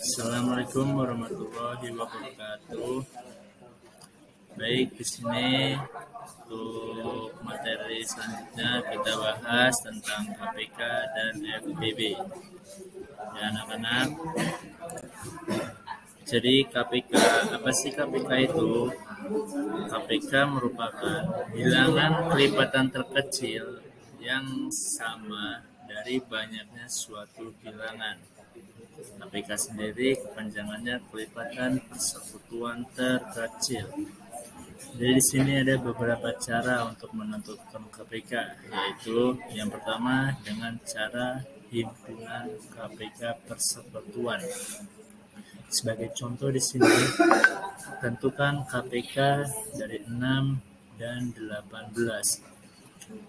Assalamualaikum warahmatullahi wabarakatuh. Baik, di sini untuk materi selanjutnya kita bahas tentang KPK dan FPB. Ya anak-anak. Jadi KPK, apa sih KPK itu? KPK merupakan bilangan kelipatan terkecil yang sama dari banyaknya suatu bilangan. KPK sendiri kepanjangannya kelipatan persekutuan terkecil. Jadi di sini ada beberapa cara untuk menentukan KPK, yaitu yang pertama dengan cara himpunan KPK persekutuan. Sebagai contoh di sini, tentukan KPK dari 6 dan 18.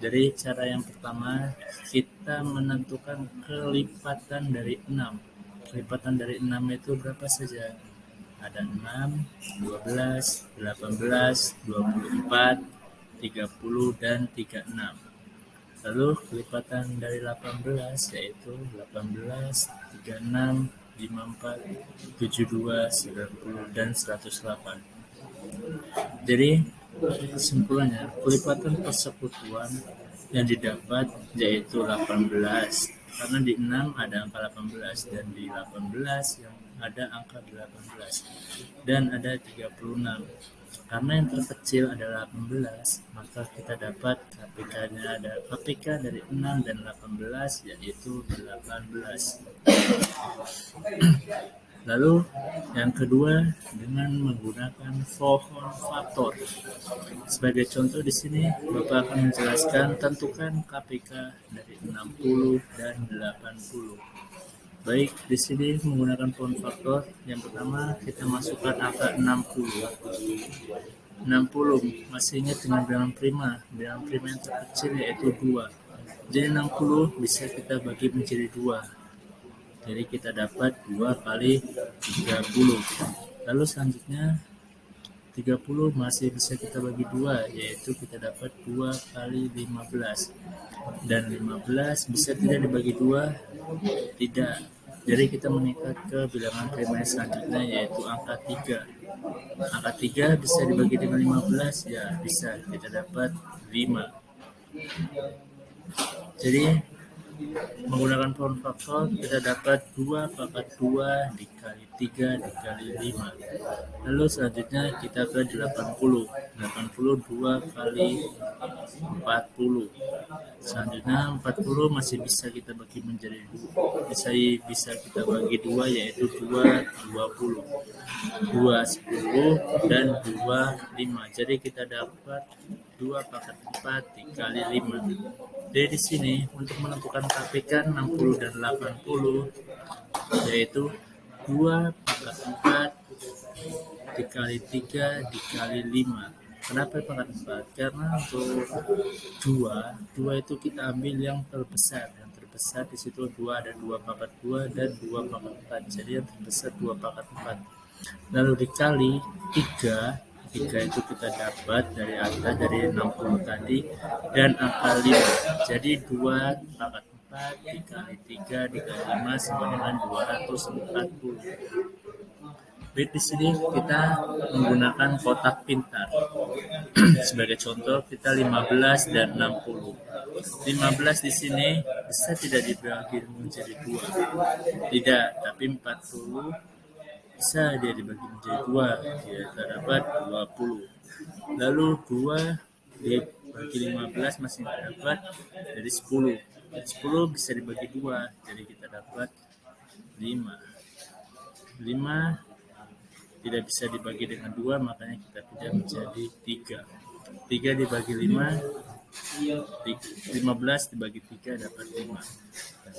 Dari cara yang pertama, kita menentukan kelipatan dari 6. Kelipatan dari 6 itu berapa saja? Ada 6, 12, 18, 24, 30, dan 36. Lalu kelipatan dari 18 yaitu 18, 36, 54, 72, 90, dan 108. Jadi kesimpulannya, kelipatan persekutuan yang didapat yaitu 18. Karena di 6 ada angka 18 dan di 18 yang ada angka 18 dan ada 36. Karena yang terkecil adalah 18, maka kita dapat KPK-nya ada KPK dari 6 dan 18 yaitu 18. Lalu yang kedua dengan menggunakan pohon faktor. Sebagai contoh di sini Bapak akan menjelaskan tentukan KPK dari 60 dan 80. Baik, di sini menggunakan pohon faktor. Yang pertama kita masukkan angka 60. 60 masih ingat dengan bilangan prima. Bilangan prima yang terkecil yaitu 2. Jadi 60 bisa kita bagi menjadi 2. Jadi kita dapat 2 kali 30. Lalu selanjutnya 30 masih bisa kita bagi 2, yaitu kita dapat 2 kali 15. Dan 15 bisa tidak dibagi 2? Tidak. Jadi kita meningkat ke bilangan prima selanjutnya yaitu angka 3. Angka 3 bisa dibagi dengan 15? Ya, bisa. Kita dapat 5. Jadi menggunakan pohon faktor kita dapat 2 pangkat 2 dikali 3 dikali 5. Lalu selanjutnya kita ke 80. 82 kali 40. Selanjutnya 40 masih bisa kita bagi menjadi 2. Bisa kita bagi 2 yaitu 2 20. 2 10 dan 2 5. Jadi kita dapat 2 pangkat 4 dikali 5. Jadi di sini untuk menentukan KPK 60 dan 80 yaitu 2 pangkat 4 dikali 3 dikali 5. Kenapa pangkat 4? Karena untuk 2 itu kita ambil yang terbesar. Yang terbesar di situ 2 ada 2 pangkat 2 dan 2 pangkat 4. Jadi yang terbesar 2 pangkat 4. Lalu dikali 3 itu kita dapat dari angka dari 60 tadi dan angka 5. Jadi 2 pangkat 4 dikali 3 dikali 5 sama dengan 240. Baik, di sini kita menggunakan kotak pintar. Sebagai contoh kita 15 dan 60. 15 di sini bisa tidak dibagi menjadi 2? Tidak, tapi 40 bisa dia dibagi menjadi 2, kita dapat 20. Lalu 2 dibagi 15 masih dapat jadi 10. 10 bisa dibagi 2, jadi kita dapat 5. 5 tidak bisa dibagi dengan 2, makanya kita pindah menjadi 3. 3 dibagi 5, 15 dibagi 3 dapat 5.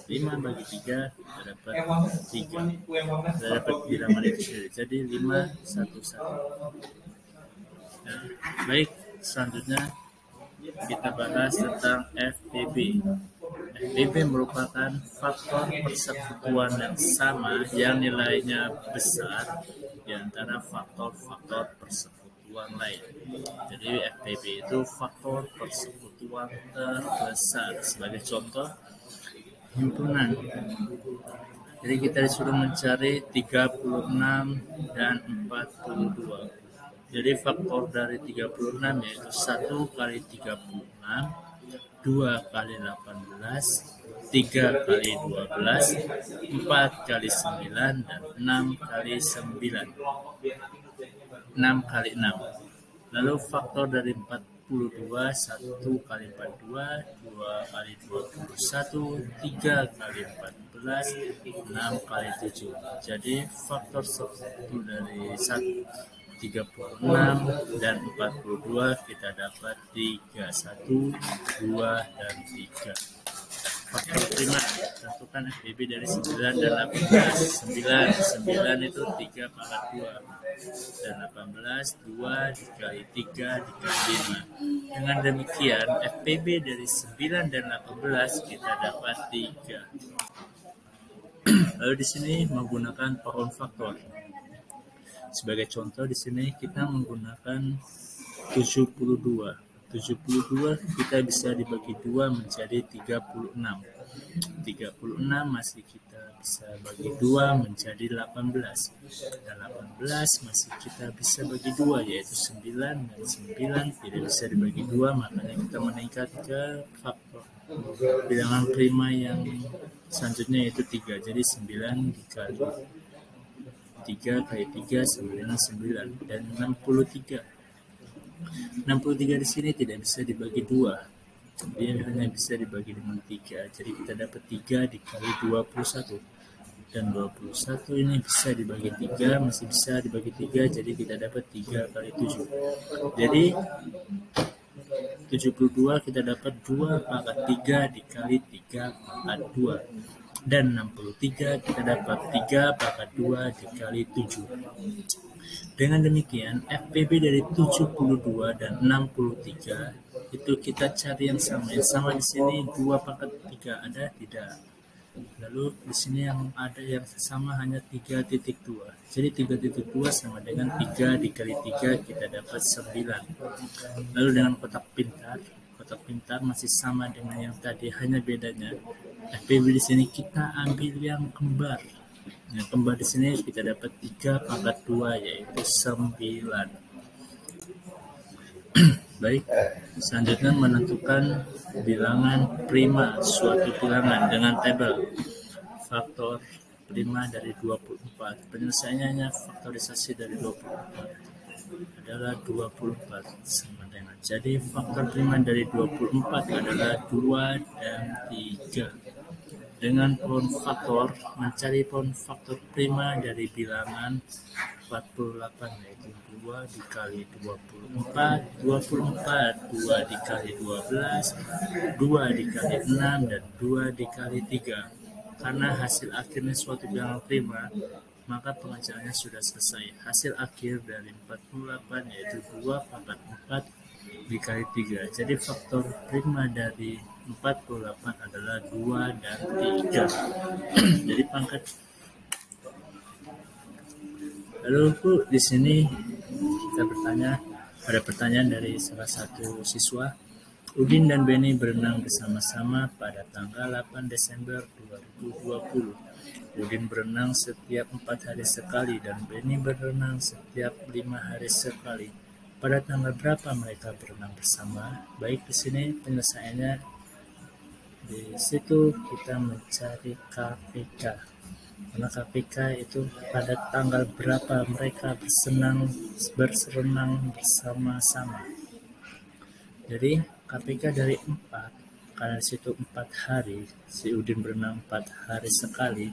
5 bagi 3 kita dapat 3. Kita dapat bilangan itu sendiri. Jadi 5, 1, 1. Nah, baik, selanjutnya kita bahas tentang FPB. FPB merupakan faktor persekutuan yang sama yang nilainya besar di antara faktor-faktor persekutuan lain. Jadi FPB itu faktor persekutuan terbesar. Sebagai contoh, himpunan Jadi kita disuruh mencari 36 dan 42. Jadi faktor dari 36 yaitu 1 kali 36, 2 kali 18, 3 kali 12, 4 kali 9, dan 6 kali 9. 6 kali 6. Lalu faktor dari 42, 1 kali 42, 2 kali 21, 3 kali 14, 6 kali 7. Jadi faktor 1 dari 36 dan 42 kita dapat 3, 1, 2, dan 3. Faktor prima, tentukan FBB dari 9 dan 18. 9 itu 3 pangkat 2. Dan 18, 2 dikali 3 dikali 5. Dengan demikian, FPB dari 9 dan 18 kita dapat 3. Lalu di sini menggunakan pohon faktor. Sebagai contoh di sini kita menggunakan 72. 72 kita bisa dibagi 2 menjadi 36. 36 masih kita bisa bagi 2 menjadi 18. Dan 18 masih kita bisa bagi 2 yaitu 9, dan 9 tidak bisa dibagi 2, makanya kita meningkat ke faktor bilangan prima yang selanjutnya yaitu 3. Jadi 9 dikali 3 kali 3 sama dengan 9, dan 63. 63 di sini tidak bisa dibagi 2. Dia hanya bisa dibagi dengan 3. Jadi kita dapat 3 dikali 21. Dan 21 ini bisa dibagi 3, masih bisa dibagi 3, jadi kita dapat 3 kali 7. Jadi 72 kita dapat 2 pangkat 3 dikali 3 pangkat 2. Dan 63 kita dapat 3 pangkat 2 dikali 7. Dengan demikian, FPB dari 72 dan 63 itu kita cari yang sama. Yang sama di sini 2 pangkat 3 ada tidak? Lalu di sini yang ada yang sama hanya 3.2. Jadi 3.2 sama dengan 3 dikali 3 kita dapat 9. Lalu dengan kotak pintar masih sama dengan yang tadi, hanya bedanya FPB di sini kita ambil yang kembar. Yang kembar di sini kita dapat 3 pangkat 2 yaitu 9. Baik, selanjutnya menentukan bilangan prima suatu bilangan dengan tabel. Faktor prima dari 24. Penyelesaiannya faktorisasi dari 24 adalah 24 sama dengan. Jadi faktor prima dari 24 adalah 2 dan 3. Dengan pohon faktor, mencari pohon faktor prima dari bilangan 48 yaitu 2 dikali 24, 2 dikali 12, 2 dikali 6, dan 2 dikali 3. Karena hasil akhirnya suatu bilangan prima, maka pengerjaannya sudah selesai. Hasil akhir dari 48 yaitu 2 pangkat 4 dikali 3. Jadi faktor prima dari 48 adalah 2 dan 3. Jadi pangkat. Lalu di sini kita ada pertanyaan dari salah satu siswa. Udin dan Beni berenang bersama-sama pada tanggal 8 Desember 2020. Udin berenang setiap 4 hari sekali dan Beni berenang setiap 5 hari sekali. Pada tanggal berapa mereka berenang bersama? Baik, di sini penyelesaiannya. Di situ kita mencari KPK. Karena KPK itu pada tanggal berapa mereka berenang bersama-sama. Jadi KPK dari 4, karena di situ 4 hari, si Udin berenang 4 hari sekali.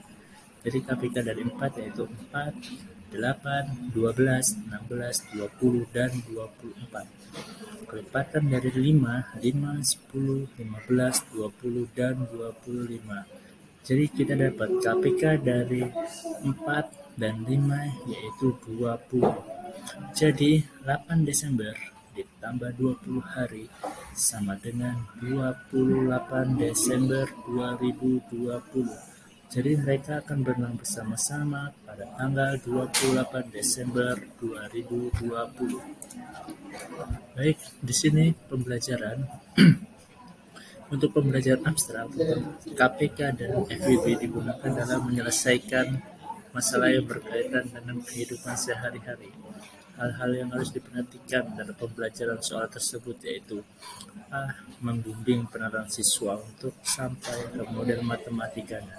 Jadi KPK dari 4 yaitu 4, 8, 12, 16, 20, dan 24. Kelipatan dari 5, 10, 15, 20, dan 25. Jadi kita dapat KPK dari 4 dan 5 yaitu 20. Jadi 8 Desember ditambah 20 hari sama dengan 28 Desember 2020. Jadi mereka akan berenang bersama-sama pada tanggal 28 Desember 2020. Baik, di sini pembelajaran. Untuk pembelajaran abstrak, KPK dan FWB digunakan dalam menyelesaikan masalah yang berkaitan dengan kehidupan sehari-hari. Hal-hal yang harus diperhatikan dalam pembelajaran soal tersebut yaitu A. Membimbing penerang siswa untuk sampai ke model matematikanya.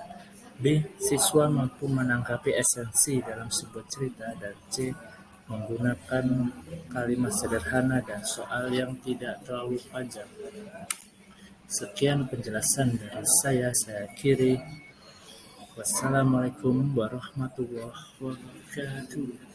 B. Siswa mampu menanggapi esensi dalam sebuah cerita. Dan C. Menggunakan kalimat sederhana dan soal yang tidak terlalu panjang. Sekian penjelasan dari saya akhiri. Wassalamualaikum warahmatullahi wabarakatuh.